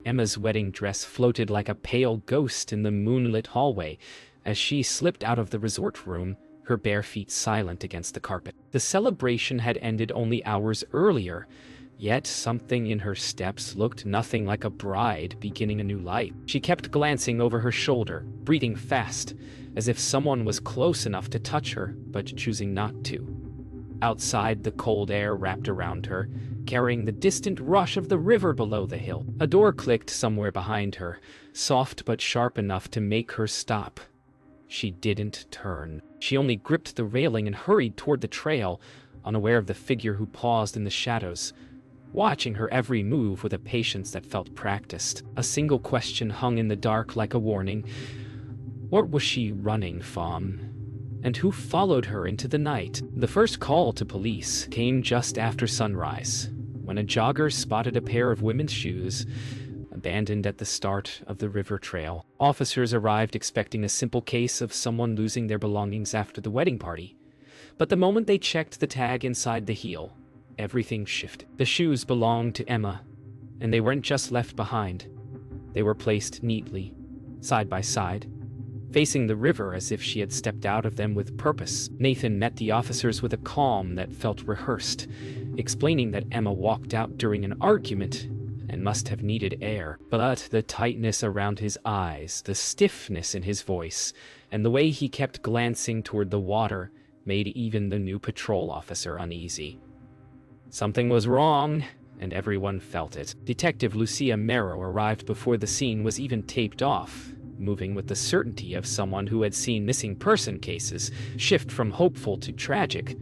Emma's wedding dress floated like a pale ghost in the moonlit hallway as she slipped out of the resort room, her bare feet silent against the carpet. The celebration had ended only hours earlier, yet something in her steps looked nothing like a bride beginning a new life. She kept glancing over her shoulder, breathing fast, as if someone was close enough to touch her, but choosing not to. Outside, the cold air wrapped around her, carrying the distant rush of the river below the hill. A door clicked somewhere behind her, soft but sharp enough to make her stop. She didn't turn. She only gripped the railing and hurried toward the trail, unaware of the figure who paused in the shadows, watching her every move with a patience that felt practiced. A single question hung in the dark like a warning. What was she running from? And who followed her into the night? The first call to police came just after sunrise, when a jogger spotted a pair of women's shoes abandoned at the start of the river trail. Officers arrived expecting a simple case of someone losing their belongings after the wedding party. But the moment they checked the tag inside the heel, everything shifted. The shoes belonged to Emma, and they weren't just left behind. They were placed neatly, side by side, facing the river as if she had stepped out of them with purpose. Nathan met the officers with a calm that felt rehearsed, explaining that Emma walked out during an argument and must have needed air. But the tightness around his eyes, the stiffness in his voice, and the way he kept glancing toward the water made even the new patrol officer uneasy. Something was wrong, and everyone felt it. Detective Lucia Merrow arrived before the scene was even taped off, moving with the certainty of someone who had seen missing person cases shift from hopeful to tragic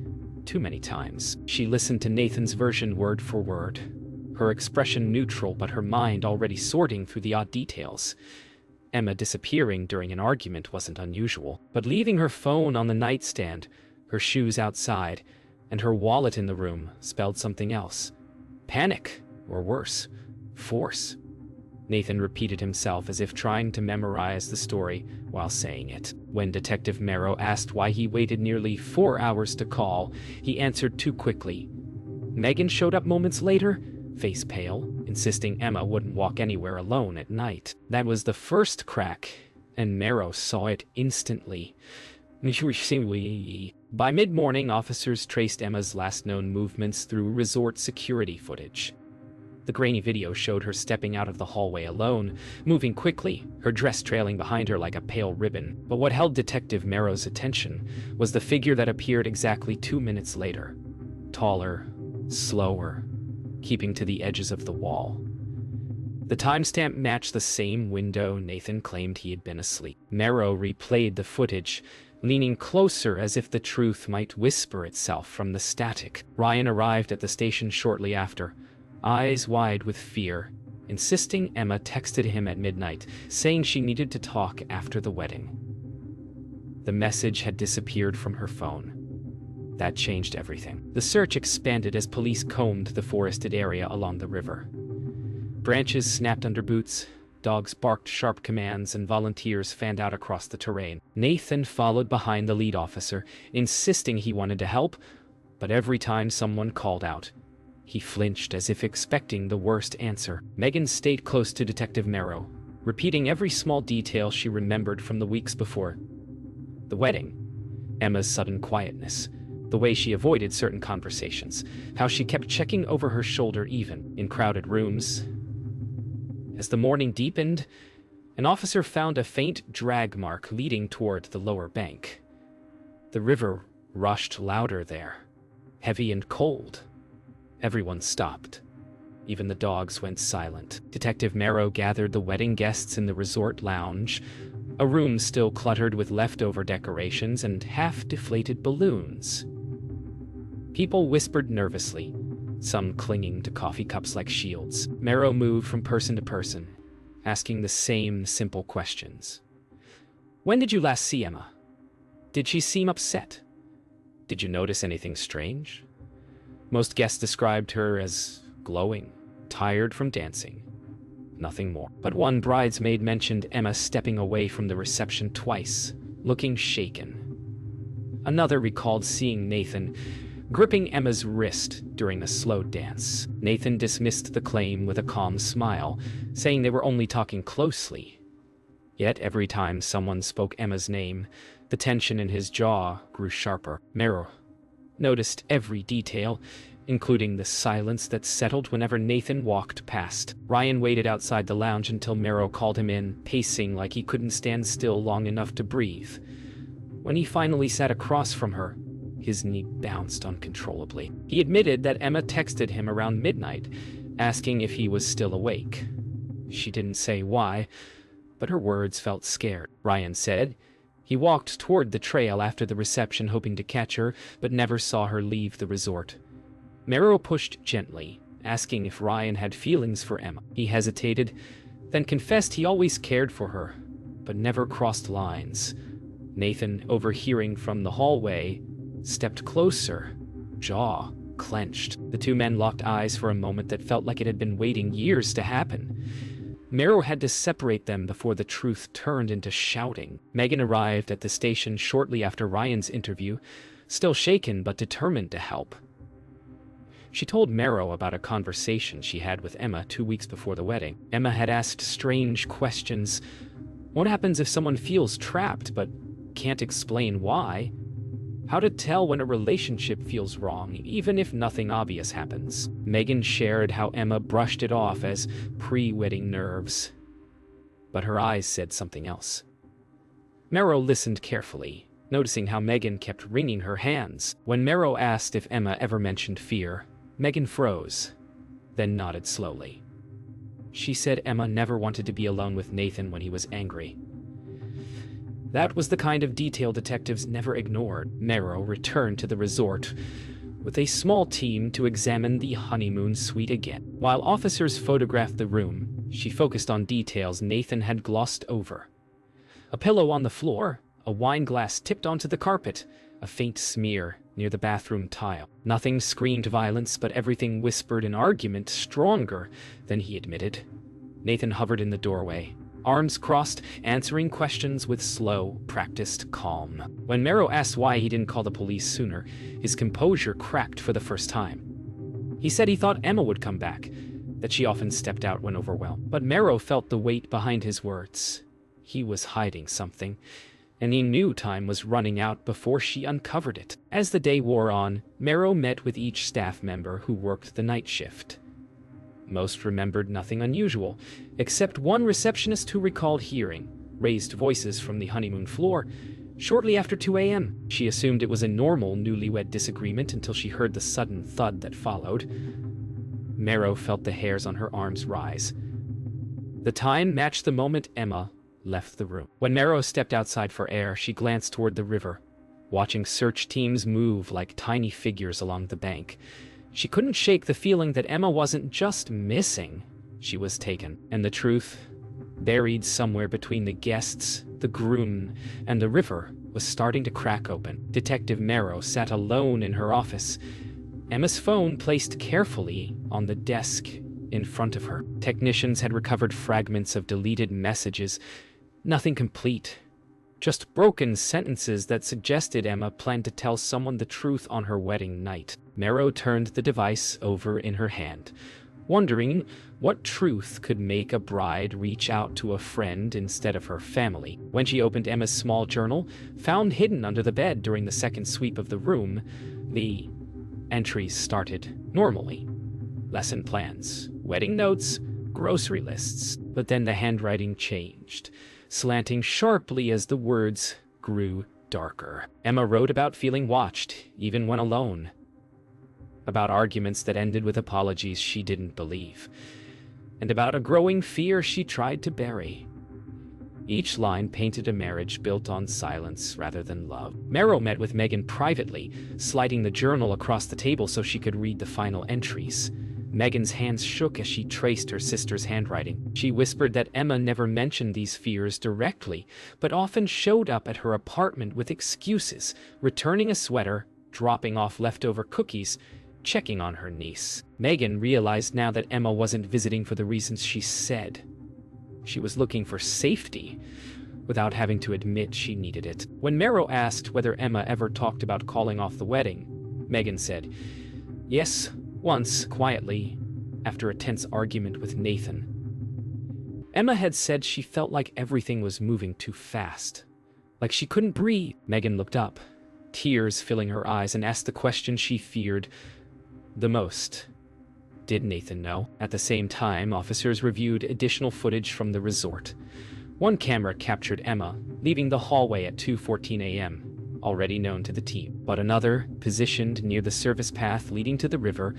too many times. She listened to Nathan's version word for word, her expression neutral but her mind already sorting through the odd details. Emma disappearing during an argument wasn't unusual, but leaving her phone on the nightstand, her shoes outside, and her wallet in the room spelled something else. Panic, or worse, force. Nathan repeated himself as if trying to memorize the story while saying it. When Detective Merrow asked why he waited nearly 4 hours to call, he answered too quickly. Megan showed up moments later, face pale, insisting Emma wouldn't walk anywhere alone at night. That was the first crack, and Merrow saw it instantly. By mid-morning, officers traced Emma's last known movements through resort security footage. The grainy video showed her stepping out of the hallway alone, moving quickly, her dress trailing behind her like a pale ribbon. But what held Detective Merrow's attention was the figure that appeared exactly 2 minutes later. Taller, slower, keeping to the edges of the wall. The timestamp matched the same window Nathan claimed he had been asleep. Merrow replayed the footage, leaning closer as if the truth might whisper itself from the static. Ryan arrived at the station shortly after, eyes wide with fear, insisting Emma texted him at midnight, saying she needed to talk after the wedding. The message had disappeared from her phone. That changed everything. The search expanded as police combed the forested area along the river. Branches snapped under boots, dogs barked sharp commands, and volunteers fanned out across the terrain. Nathan followed behind the lead officer, insisting he wanted to help, but every time someone called out, he flinched as if expecting the worst answer. Megan stayed close to Detective Merrow, repeating every small detail she remembered from the weeks before. The wedding, Emma's sudden quietness, the way she avoided certain conversations, how she kept checking over her shoulder even in crowded rooms. As the morning deepened, an officer found a faint drag mark leading toward the lower bank. The river rushed louder there, heavy and cold. Everyone stopped. Even the dogs went silent. Detective Merrow gathered the wedding guests in the resort lounge, a room still cluttered with leftover decorations and half-deflated balloons. People whispered nervously, some clinging to coffee cups like shields. Merrow moved from person to person, asking the same simple questions. When did you last see Emma? Did she seem upset? Did you notice anything strange? Most guests described her as glowing, tired from dancing. Nothing more. But one bridesmaid mentioned Emma stepping away from the reception twice, looking shaken. Another recalled seeing Nathan gripping Emma's wrist during the slow dance. Nathan dismissed the claim with a calm smile, saying they were only talking closely. Yet every time someone spoke Emma's name, the tension in his jaw grew sharper. Merrill noticed every detail, including the silence that settled whenever Nathan walked past. Ryan waited outside the lounge until Merrill called him in, pacing like he couldn't stand still long enough to breathe. When he finally sat across from her, his knee bounced uncontrollably. He admitted that Emma texted him around midnight, asking if he was still awake. She didn't say why, but her words felt scared. Ryan said he walked toward the trail after the reception, hoping to catch her, but never saw her leave the resort. Merrill pushed gently, asking if Ryan had feelings for Emma. He hesitated, then confessed he always cared for her, but never crossed lines. Nathan, overhearing from the hallway, stepped closer, jaw clenched. The two men locked eyes for a moment that felt like it had been waiting years to happen. Merrill had to separate them before the truth turned into shouting. Megan arrived at the station shortly after Ryan's interview, still shaken but determined to help. She told Merrill about a conversation she had with Emma 2 weeks before the wedding. Emma had asked strange questions. What happens if someone feels trapped but can't explain why? How to tell when a relationship feels wrong, even if nothing obvious happens. Megan shared how Emma brushed it off as pre-wedding nerves. But her eyes said something else. Merrill listened carefully, noticing how Megan kept wringing her hands. When Merrill asked if Emma ever mentioned fear, Megan froze, then nodded slowly. She said Emma never wanted to be alone with Nathan when he was angry. That was the kind of detail detectives never ignored. Merrill returned to the resort with a small team to examine the honeymoon suite again. While officers photographed the room, she focused on details Nathan had glossed over. A pillow on the floor, a wine glass tipped onto the carpet, a faint smear near the bathroom tile. Nothing screamed violence, but everything whispered an argument stronger than he admitted. Nathan hovered in the doorway, arms crossed, answering questions with slow, practiced calm. When Merrill asked why he didn't call the police sooner, his composure cracked for the first time. He said he thought Emma would come back, that she often stepped out when overwhelmed. But Merrill felt the weight behind his words. He was hiding something, and he knew time was running out before she uncovered it. As the day wore on, Merrill met with each staff member who worked the night shift. Most remembered nothing unusual, except one receptionist who recalled hearing raised voices from the honeymoon floor shortly after 2 a.m. She assumed it was a normal newlywed disagreement until she heard the sudden thud that followed. Merrill felt the hairs on her arms rise. The time matched the moment Emma left the room. When Merrill stepped outside for air, she glanced toward the river, watching search teams move like tiny figures along the bank. She couldn't shake the feeling that Emma wasn't just missing, she was taken. And the truth, buried somewhere between the guests, the groom, and the river, was starting to crack open. Detective Merrill sat alone in her office, Emma's phone placed carefully on the desk in front of her. Technicians had recovered fragments of deleted messages, nothing complete. Just broken sentences that suggested Emma planned to tell someone the truth on her wedding night. Merrill turned the device over in her hand, wondering what truth could make a bride reach out to a friend instead of her family. When she opened Emma's small journal, found hidden under the bed during the second sweep of the room, the entries started normally. Lesson plans, wedding notes, grocery lists. But then the handwriting changed, slanting sharply as the words grew darker. Emma wrote about feeling watched, even when alone. About arguments that ended with apologies she didn't believe. And about a growing fear she tried to bury. Each line painted a marriage built on silence rather than love. Merrill met with Megan privately, sliding the journal across the table so she could read the final entries. Megan's hands shook as she traced her sister's handwriting. She whispered that Emma never mentioned these fears directly, but often showed up at her apartment with excuses, returning a sweater, dropping off leftover cookies, checking on her niece. Megan realized now that Emma wasn't visiting for the reasons she said. She was looking for safety, without having to admit she needed it. When Merrill asked whether Emma ever talked about calling off the wedding, Megan said. Yes, once, quietly, after a tense argument with Nathan. Emma had said she felt like everything was moving too fast, like she couldn't breathe. Megan looked up, tears filling her eyes, and asked the question she feared the most. Did Nathan know? At the same time, officers reviewed additional footage from the resort. One camera captured Emma leaving the hallway at 2:14 a.m., already known to the team. But another, positioned near the service path leading to the river,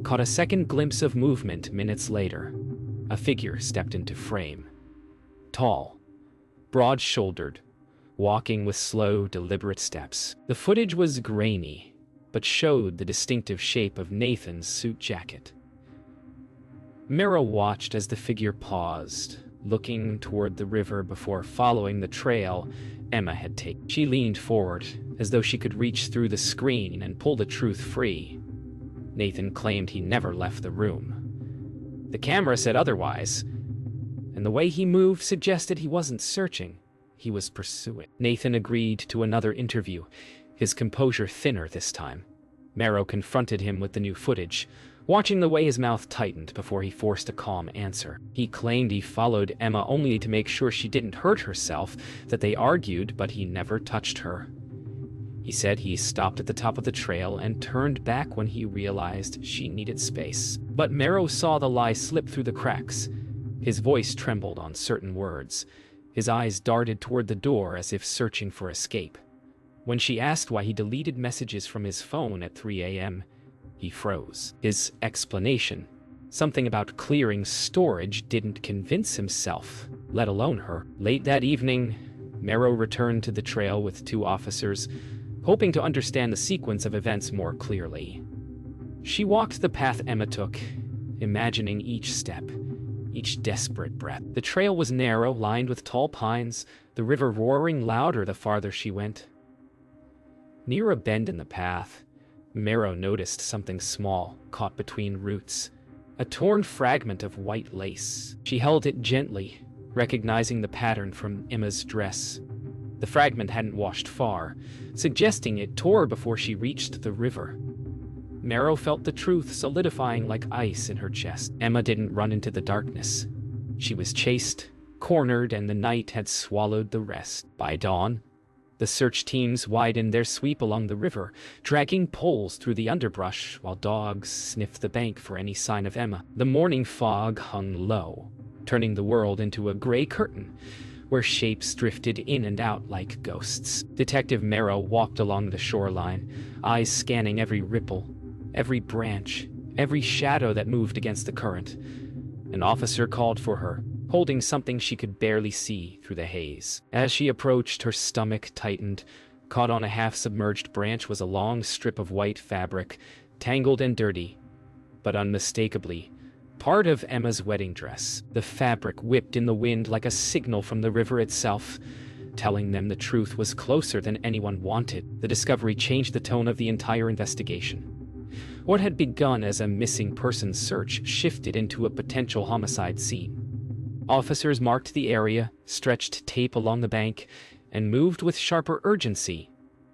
caught a second glimpse of movement minutes later. A figure stepped into frame. Tall, broad-shouldered, walking with slow, deliberate steps. The footage was grainy, but showed the distinctive shape of Nathan's suit jacket. Mara watched as the figure paused, looking toward the river before following the trail Emma had taken. She leaned forward, as though she could reach through the screen and pull the truth free. Nathan claimed he never left the room. The camera said otherwise, and the way he moved suggested he wasn't searching, he was pursuing. Nathan agreed to another interview, his composure thinner this time. Mara confronted him with the new footage, watching the way his mouth tightened before he forced a calm answer. He claimed he followed Emma only to make sure she didn't hurt herself, that they argued, but he never touched her. He said he stopped at the top of the trail and turned back when he realized she needed space. But Mara saw the lie slip through the cracks. His voice trembled on certain words. His eyes darted toward the door as if searching for escape. When she asked why he deleted messages from his phone at 3 a.m., he froze. His explanation, something about clearing storage, didn't convince himself, let alone her. Late that evening, Mara returned to the trail with two officers, hoping to understand the sequence of events more clearly. She walked the path Emma took, imagining each step, each desperate breath. The trail was narrow, lined with tall pines, the river roaring louder the farther she went. Near a bend in the path, Mara noticed something small caught between roots, a torn fragment of white lace. She held it gently, recognizing the pattern from Emma's dress. The fragment hadn't washed far, suggesting it tore before she reached the river. Mara felt the truth solidifying like ice in her chest. Emma didn't run into the darkness. She was chased, cornered, and the night had swallowed the rest. By dawn, the search teams widened their sweep along the river, dragging poles through the underbrush while dogs sniffed the bank for any sign of Emma. The morning fog hung low, turning the world into a gray curtain, where shapes drifted in and out like ghosts. Detective Mara walked along the shoreline, eyes scanning every ripple, every branch, every shadow that moved against the current. An officer called for her, holding something she could barely see through the haze. As she approached, her stomach tightened. Caught on a half-submerged branch was a long strip of white fabric, tangled and dirty, but unmistakably part of Emma's wedding dress. The fabric whipped in the wind like a signal from the river itself, telling them the truth was closer than anyone wanted. The discovery changed the tone of the entire investigation. What had begun as a missing persons search shifted into a potential homicide scene. Officers marked the area, stretched tape along the bank, and moved with sharper urgency.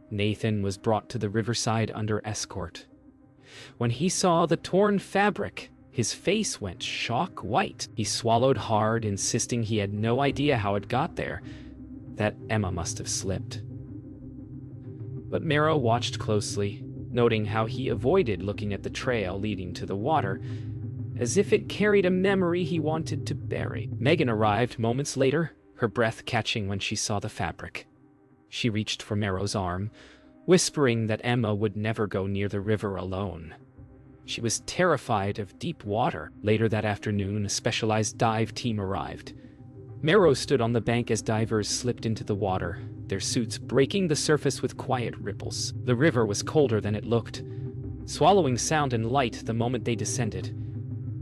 Nathan was brought to the riverside under escort. When he saw the torn fabric, his face went shock white. He swallowed hard, insisting he had no idea how it got there, that Emma must have slipped. But Mara watched closely, noting how he avoided looking at the trail leading to the water, as if it carried a memory he wanted to bury. Megan arrived moments later, her breath catching when she saw the fabric. She reached for Mara's arm, whispering that Emma would never go near the river alone. She was terrified of deep water. Later that afternoon, a specialized dive team arrived. Mara stood on the bank as divers slipped into the water, their suits breaking the surface with quiet ripples. The river was colder than it looked, swallowing sound and light the moment they descended.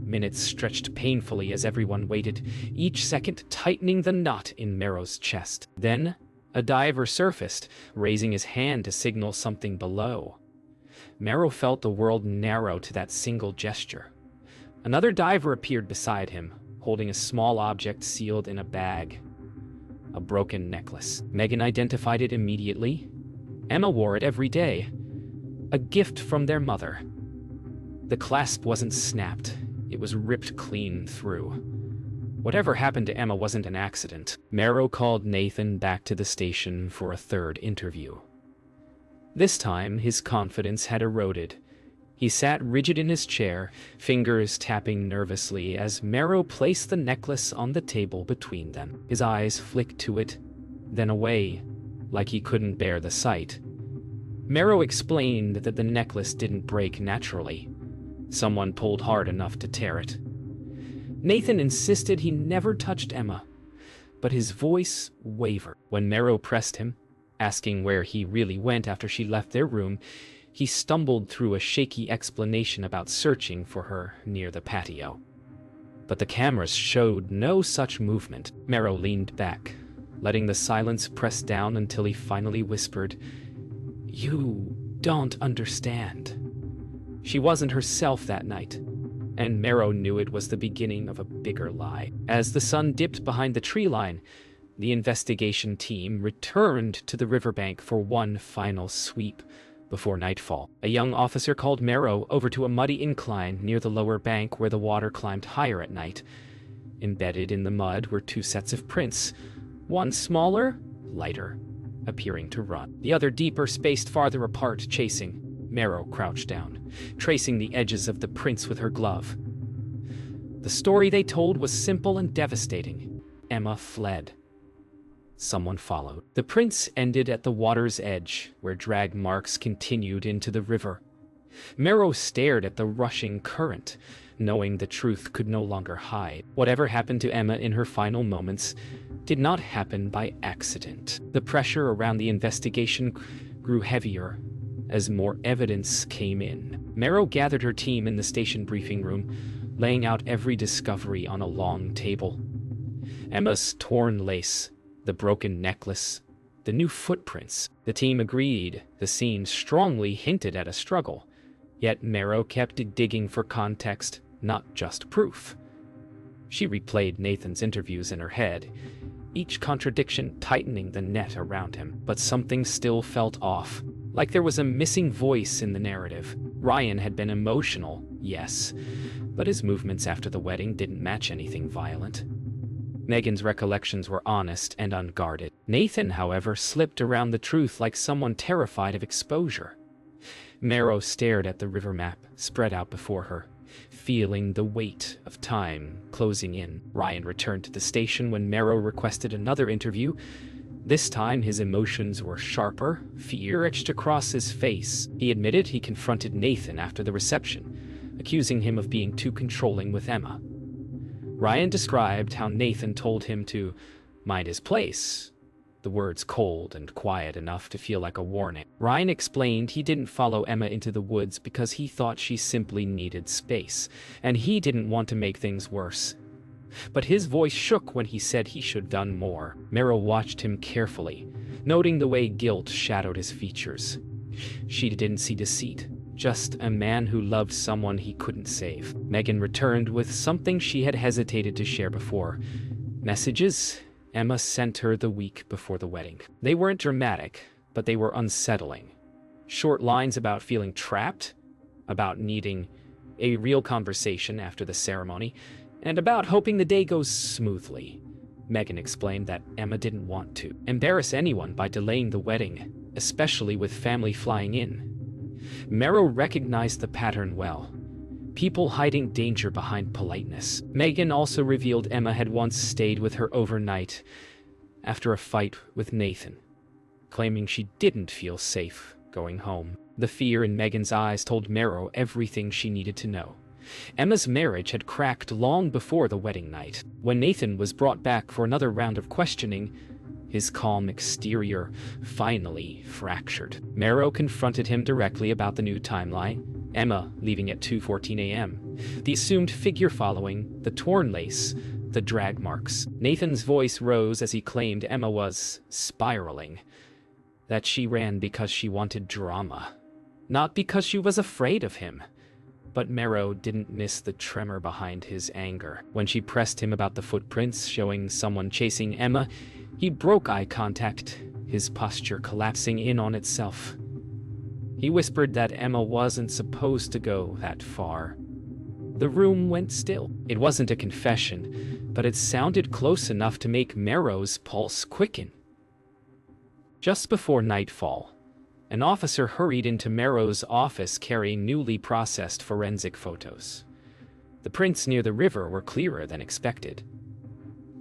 Minutes stretched painfully as everyone waited, each second tightening the knot in Mara's chest. Then, a diver surfaced, raising his hand to signal something below. Mara felt the world narrow to that single gesture. Another diver appeared beside him, holding a small object sealed in a bag. A broken necklace. Megan identified it immediately. Emma wore it every day. a gift from their mother. The clasp wasn't snapped, it was ripped clean through. Whatever happened to Emma wasn't an accident. Marrow called Nathan back to the station for a third interview. This time, his confidence had eroded. He sat rigid in his chair, fingers tapping nervously as Marrow placed the necklace on the table between them. His eyes flicked to it, then away, like he couldn't bear the sight. Marrow explained that the necklace didn't break naturally. Someone pulled hard enough to tear it. Nathan insisted he never touched Emma, but his voice wavered. When Marrow pressed him, asking where he really went after she left their room, he stumbled through a shaky explanation about searching for her near the patio. But the cameras showed no such movement. Marrow leaned back, letting the silence press down until he finally whispered, "You don't understand." She wasn't herself that night, and Marrow knew it was the beginning of a bigger lie. As the sun dipped behind the tree line, the investigation team returned to the riverbank for one final sweep before nightfall. A young officer called Marrow over to a muddy incline near the lower bank where the water climbed higher at night. Embedded in the mud were two sets of prints, one smaller, lighter, appearing to run. The other deeper, spaced farther apart, chasing. Marrow crouched down, tracing the edges of the prints with her glove. The story they told was simple and devastating. Emma fled. Someone followed. The prints ended at the water's edge, where drag marks continued into the river. Marrow stared at the rushing current, knowing the truth could no longer hide. Whatever happened to Emma in her final moments did not happen by accident. The pressure around the investigation grew heavier as more evidence came in. Marrow gathered her team in the station briefing room, laying out every discovery on a long table. Emma's torn lace, the broken necklace, the new footprints. The team agreed the scene strongly hinted at a struggle, yet Marrow kept digging for context, not just proof. She replayed Nathan's interviews in her head, each contradiction tightening the net around him. But something still felt off, like there was a missing voice in the narrative. Ryan had been emotional, yes, but his movements after the wedding didn't match anything violent. Megan's recollections were honest and unguarded. Nathan, however, slipped around the truth like someone terrified of exposure. Marrow stared at the river map spread out before her, feeling the weight of time closing in. Ryan returned to the station when Marrow requested another interview. This time his emotions were sharper, fear etched across his face. He admitted he confronted Nathan after the reception, accusing him of being too controlling with Emma. Ryan described how Nathan told him to mind his place, the words cold and quiet enough to feel like a warning. Ryan explained he didn't follow Emma into the woods because he thought she simply needed space, and he didn't want to make things worse. But his voice shook when he said he should have done more. Marrow watched him carefully, noting the way guilt shadowed his features. She didn't see deceit, just a man who loved someone he couldn't save. Megan returned with something she had hesitated to share before. Messages Emma sent her the week before the wedding. They weren't dramatic, but they were unsettling. Short lines about feeling trapped, about needing a real conversation after the ceremony, and about hoping the day goes smoothly. Megan explained that Emma didn't want to embarrass anyone by delaying the wedding, especially with family flying in. Marrow recognized the pattern well. People hiding danger behind politeness. Megan also revealed Emma had once stayed with her overnight after a fight with Nathan, claiming she didn't feel safe going home. The fear in Megan's eyes told Marrow everything she needed to know. Emma's marriage had cracked long before the wedding night. When Nathan was brought back for another round of questioning, his calm exterior finally fractured. Marrow confronted him directly about the new timeline, Emma leaving at 2:14 a.m., the assumed figure following, the torn lace, the drag marks. Nathan's voice rose as he claimed Emma was spiraling, that she ran because she wanted drama, not because she was afraid of him. But Marrow didn't miss the tremor behind his anger. When she pressed him about the footprints showing someone chasing Emma, he broke eye contact, his posture collapsing in on itself. He whispered that Emma wasn't supposed to go that far. The room went still. It wasn't a confession, but it sounded close enough to make Merrow's pulse quicken. Just before nightfall, an officer hurried into Merrow's office carrying newly processed forensic photos. The prints near the river were clearer than expected.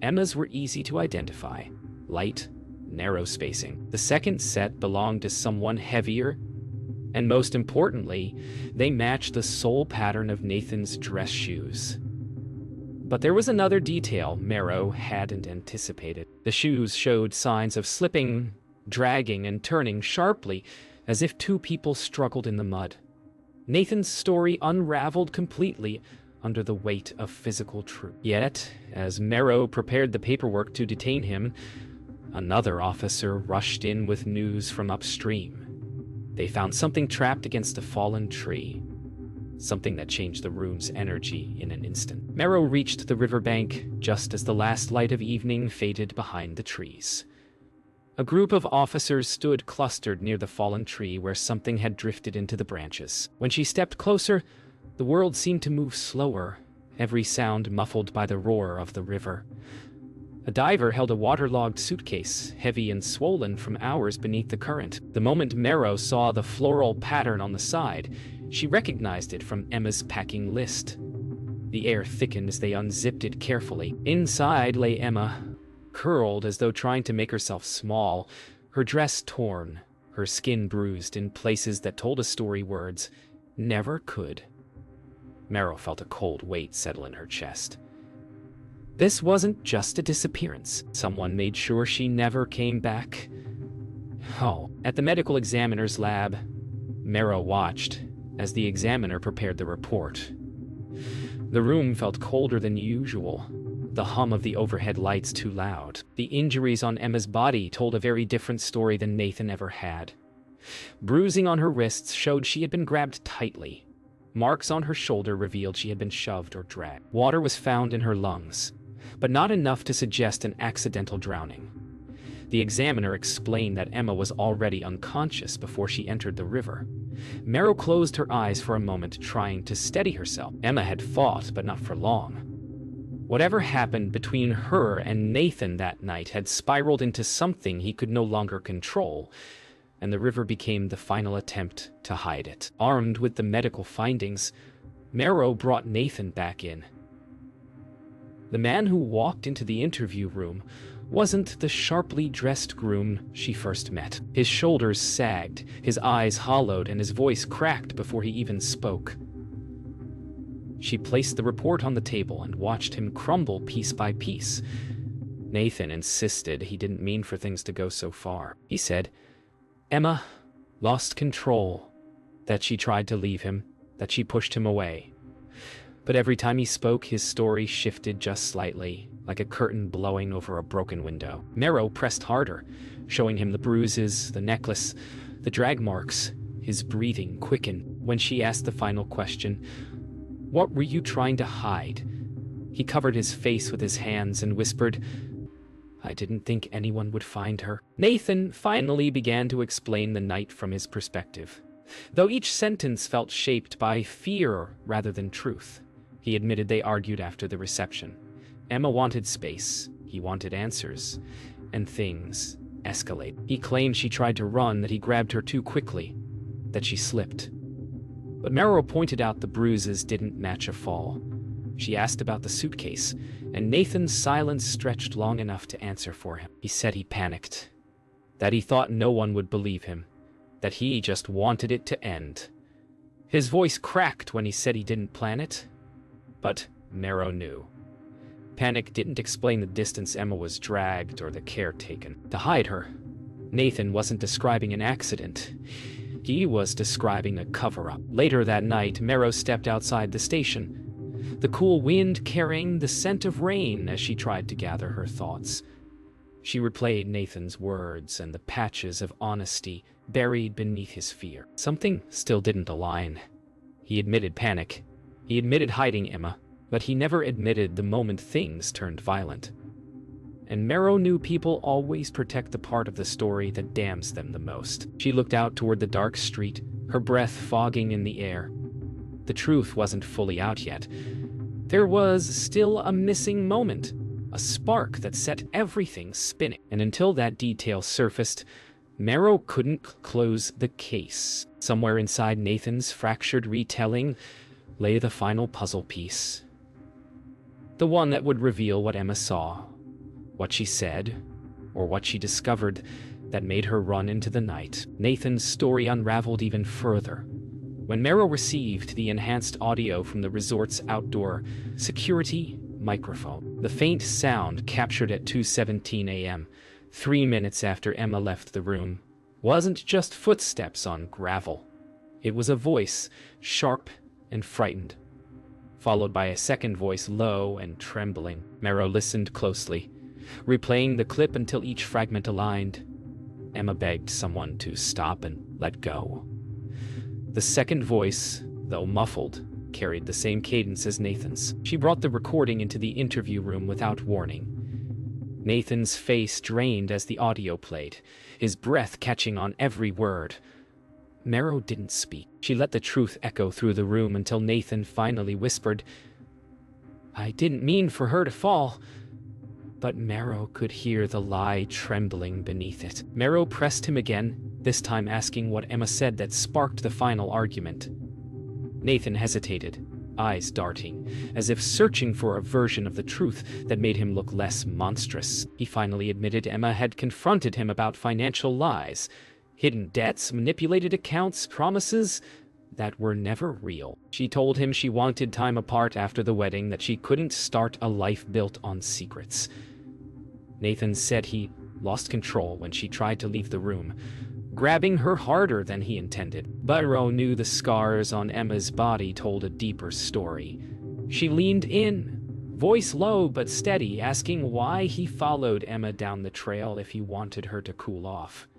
Emma's were easy to identify, light, narrow spacing. The second set belonged to someone heavier, and most importantly, they matched the sole pattern of Nathan's dress shoes. But there was another detail Merrow hadn't anticipated. The shoes showed signs of slipping, dragging, and turning sharply, as if two people struggled in the mud. Nathan's story unraveled completely under the weight of physical truth. Yet, as Merrow prepared the paperwork to detain him, another officer rushed in with news from upstream. They found something trapped against a fallen tree, something that changed the room's energy in an instant. Merrow reached the riverbank just as the last light of evening faded behind the trees. A group of officers stood clustered near the fallen tree where something had drifted into the branches. When she stepped closer, the world seemed to move slower, every sound muffled by the roar of the river. A diver held a waterlogged suitcase, heavy and swollen from hours beneath the current. The moment Merrow saw the floral pattern on the side, she recognized it from Emma's packing list. The air thickened as they unzipped it carefully. Inside lay Emma, curled as though trying to make herself small, her dress torn, her skin bruised in places that told a story words never could. Merrow felt a cold weight settle in her chest. This wasn't just a disappearance. Someone made sure she never came back. Oh, at the medical examiner's lab, Merrow watched as the examiner prepared the report. The room felt colder than usual, the hum of the overhead lights too loud. The injuries on Emma's body told a very different story than Nathan ever had. Bruising on her wrists showed she had been grabbed tightly. Marks on her shoulder revealed she had been shoved or dragged. Water was found in her lungs, but not enough to suggest an accidental drowning. The examiner explained that Emma was already unconscious before she entered the river. Merrow closed her eyes for a moment, trying to steady herself. Emma had fought, but not for long. Whatever happened between her and Nathan that night had spiraled into something he could no longer control, and the river became the final attempt to hide it. Armed with the medical findings, Merrow brought Nathan back in. The man who walked into the interview room wasn't the sharply dressed groom she first met. His shoulders sagged, his eyes hollowed, and his voice cracked before he even spoke. She placed the report on the table and watched him crumble piece by piece. Nathan insisted he didn't mean for things to go so far. He said, Emma lost control, that she tried to leave him, that she pushed him away. But every time he spoke, his story shifted just slightly, like a curtain blowing over a broken window. Merrow pressed harder, showing him the bruises, the necklace, the drag marks. His breathing quickened. When she asked the final question, "What were you trying to hide?" he covered his face with his hands and whispered, "I didn't think anyone would find her." Nathan finally began to explain the night from his perspective, though each sentence felt shaped by fear rather than truth. He admitted they argued after the reception. Emma wanted space, he wanted answers, and things escalated. He claimed she tried to run, that he grabbed her too quickly, that she slipped. But Merrow pointed out the bruises didn't match a fall. She asked about the suitcase, and Nathan's silence stretched long enough to answer for him. He said he panicked, that he thought no one would believe him, that he just wanted it to end. His voice cracked when he said he didn't plan it, but Merrow knew. Panic didn't explain the distance Emma was dragged or the care taken. To hide her, Nathan wasn't describing an accident. He was describing a cover-up. Later that night, Merrow stepped outside the station, the cool wind carrying the scent of rain as she tried to gather her thoughts. She replayed Nathan's words and the patches of honesty buried beneath his fear. Something still didn't align. He admitted panic. He admitted hiding Emma, but he never admitted the moment things turned violent. And Merrow knew people always protect the part of the story that damns them the most. She looked out toward the dark street, her breath fogging in the air. The truth wasn't fully out yet. There was still a missing moment, a spark that set everything spinning. And until that detail surfaced, Marrow couldn't close the case. Somewhere inside Nathan's fractured retelling lay the final puzzle piece. The one that would reveal what Emma saw, what she said, or what she discovered that made her run into the night. Nathan's story unraveled even further. When Marrow received the enhanced audio from the resort's outdoor security microphone, the faint sound captured at 2:17 a.m., 3 minutes after Emma left the room, wasn't just footsteps on gravel. It was a voice, sharp and frightened, followed by a second voice, low and trembling. Marrow listened closely, replaying the clip until each fragment aligned. Emma begged someone to stop and let go. The second voice, though muffled, carried the same cadence as Nathan's. She brought the recording into the interview room without warning. Nathan's face drained as the audio played, his breath catching on every word. Marrow didn't speak. She let the truth echo through the room until Nathan finally whispered, "I didn't mean for her to fall." But Marrow could hear the lie trembling beneath it. Marrow pressed him again, this time asking what Emma said that sparked the final argument. Nathan hesitated, eyes darting, as if searching for a version of the truth that made him look less monstrous. He finally admitted Emma had confronted him about financial lies, hidden debts, manipulated accounts, promises that were never real. She told him she wanted time apart after the wedding, that she couldn't start a life built on secrets. Nathan said he lost control when she tried to leave the room, grabbing her harder than he intended. Marrow knew the scars on Emma's body told a deeper story. She leaned in, voice low but steady, asking why he followed Emma down the trail if he wanted her to cool off.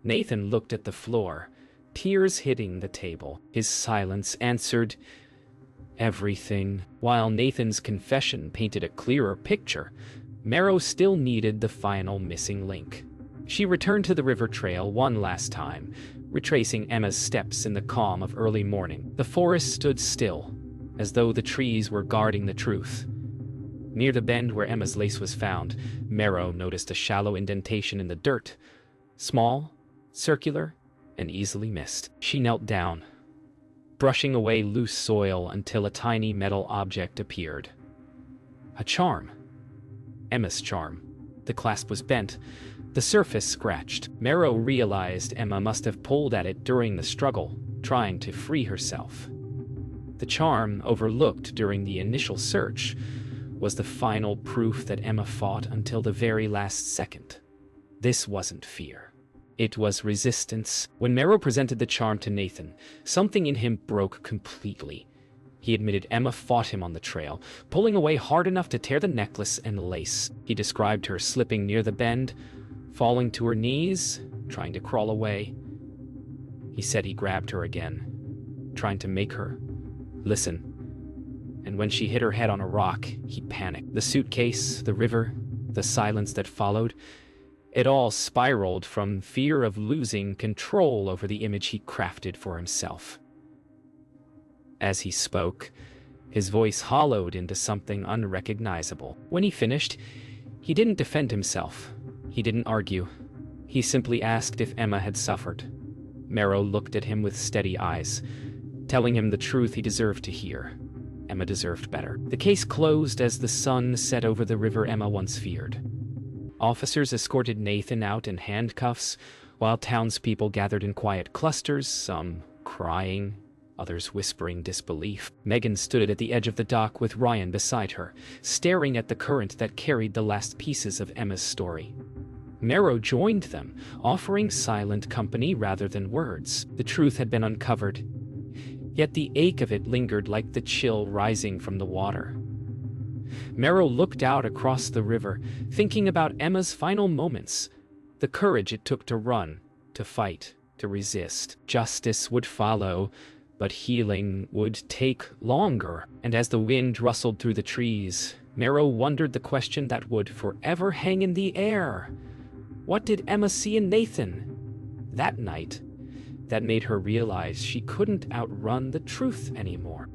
Nathan looked at the floor, tears hitting the table. His silence answered everything. While Nathan's confession painted a clearer picture, Marrow still needed the final missing link. She returned to the river trail one last time, retracing Emma's steps in the calm of early morning. The forest stood still, as though the trees were guarding the truth. Near the bend where Emma's lace was found, Marrow noticed a shallow indentation in the dirt, small, circular, and easily missed. She knelt down, brushing away loose soil until a tiny metal object appeared. A charm. Emma's charm. The clasp was bent, the surface scratched. Marrow realized Emma must have pulled at it during the struggle, trying to free herself. The charm, overlooked during the initial search, was the final proof that Emma fought until the very last second. This wasn't fear. It was resistance. When Marrow presented the charm to Nathan, something in him broke completely. He admitted Emma fought him on the trail, pulling away hard enough to tear the necklace and lace. He described her slipping near the bend, falling to her knees, trying to crawl away. He said he grabbed her again, trying to make her listen. And when she hit her head on a rock, he panicked. The suitcase, the river, the silence that followed, it all spiraled from fear of losing control over the image he crafted for himself. As he spoke, his voice hollowed into something unrecognizable. When he finished, he didn't defend himself. He didn't argue. He simply asked if Emma had suffered. Marrow looked at him with steady eyes, telling him the truth he deserved to hear. Emma deserved better. The case closed as the sun set over the river Emma once feared. Officers escorted Nathan out in handcuffs, while townspeople gathered in quiet clusters, some crying, others whispering disbelief. Megan stood at the edge of the dock with Ryan beside her, staring at the current that carried the last pieces of Emma's story. Marrow joined them, offering silent company rather than words. The truth had been uncovered, yet the ache of it lingered like the chill rising from the water. Marrow looked out across the river, thinking about Emma's final moments, the courage it took to run, to fight, to resist. Justice would follow, but healing would take longer. And as the wind rustled through the trees, Marrow wondered the question that would forever hang in the air. What did Emma see in Nathan that night that made her realize she couldn't outrun the truth anymore.